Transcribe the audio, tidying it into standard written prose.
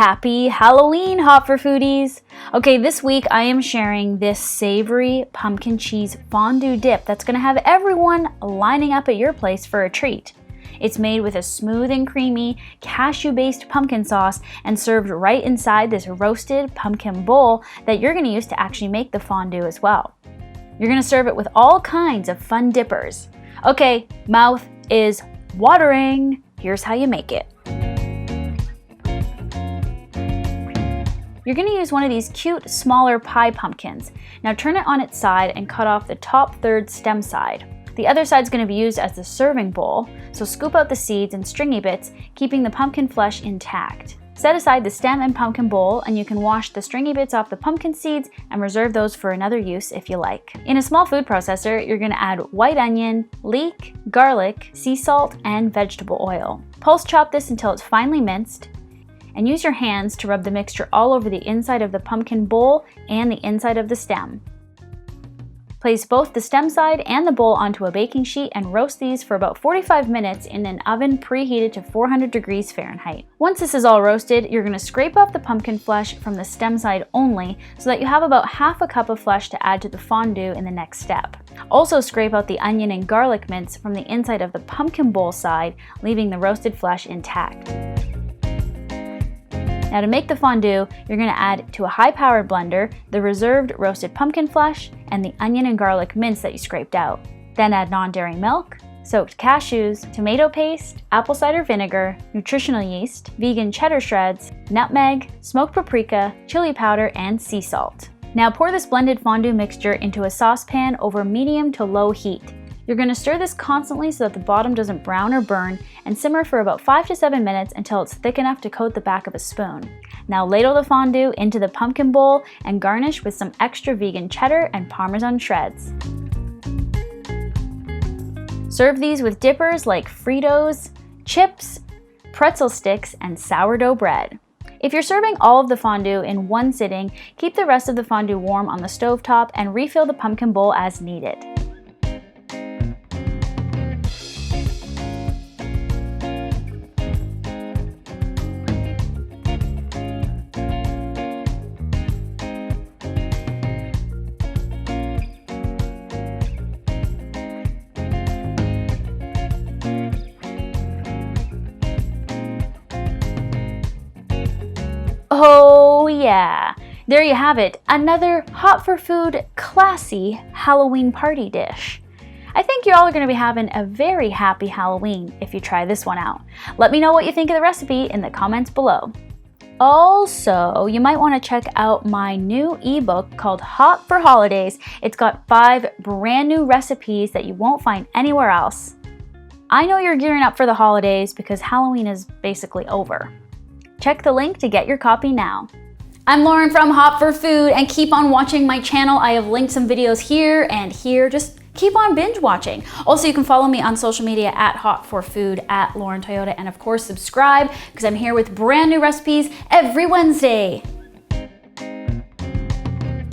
Happy Halloween, Hot for Foodies! Okay, this week I am sharing this savory pumpkin cheese fondue dip that's gonna have everyone lining up at your place for a treat. It's made with a smooth and creamy cashew-based pumpkin sauce and served right inside this roasted pumpkin bowl that you're gonna use to actually make the fondue as well. You're gonna serve it with all kinds of fun dippers. Okay, mouth is watering. Here's how you make it. You're gonna use one of these cute, smaller pie pumpkins. Now turn it on its side and cut off the top third stem side. The other side's gonna be used as the serving bowl, so scoop out the seeds and stringy bits, keeping the pumpkin flesh intact. Set aside the stem and pumpkin bowl, and you can wash the stringy bits off the pumpkin seeds and reserve those for another use if you like. In a small food processor, you're gonna add white onion, leek, garlic, sea salt, and vegetable oil. Pulse chop this until it's finely minced, and use your hands to rub the mixture all over the inside of the pumpkin bowl and the inside of the stem. Place both the stem side and the bowl onto a baking sheet and roast these for about 45 minutes in an oven preheated to 400 degrees Fahrenheit. Once this is all roasted, you're going to scrape off the pumpkin flesh from the stem side only so that you have about half a cup of flesh to add to the fondue in the next step. Also scrape out the onion and garlic mince from the inside of the pumpkin bowl side, leaving the roasted flesh intact. Now to make the fondue, you're going to add to a high-powered blender the reserved roasted pumpkin flesh and the onion and garlic mince that you scraped out. Then add non-dairy milk, soaked cashews, tomato paste, apple cider vinegar, nutritional yeast, vegan cheddar shreds, nutmeg, smoked paprika, chili powder, and sea salt. Now pour this blended fondue mixture into a saucepan over medium to low heat. You're going to stir this constantly so that the bottom doesn't brown or burn, and simmer for about 5 to 7 minutes until it's thick enough to coat the back of a spoon. Now ladle the fondue into the pumpkin bowl and garnish with some extra vegan cheddar and Parmesan shreds. Serve these with dippers like Fritos, chips, pretzel sticks, and sourdough bread. If you're serving all of the fondue in one sitting, keep the rest of the fondue warm on the stovetop and refill the pumpkin bowl as needed. Oh yeah, there you have it, another hot for food, classy Halloween party dish. I think you all are going to be having a very happy Halloween if you try this one out. Let me know what you think of the recipe in the comments below. Also, you might want to check out my new ebook called Hot for Holidays. It's got 5 brand new recipes that you won't find anywhere else. I know you're gearing up for the holidays because Halloween is basically over. Check the link to get your copy now. I'm Lauren from Hot for Food, and keep on watching my channel. I have linked some videos here and here. Just keep on binge watching. Also, you can follow me on social media at Hot for Food, at Lauren Toyota, and of course subscribe because I'm here with brand new recipes every Wednesday.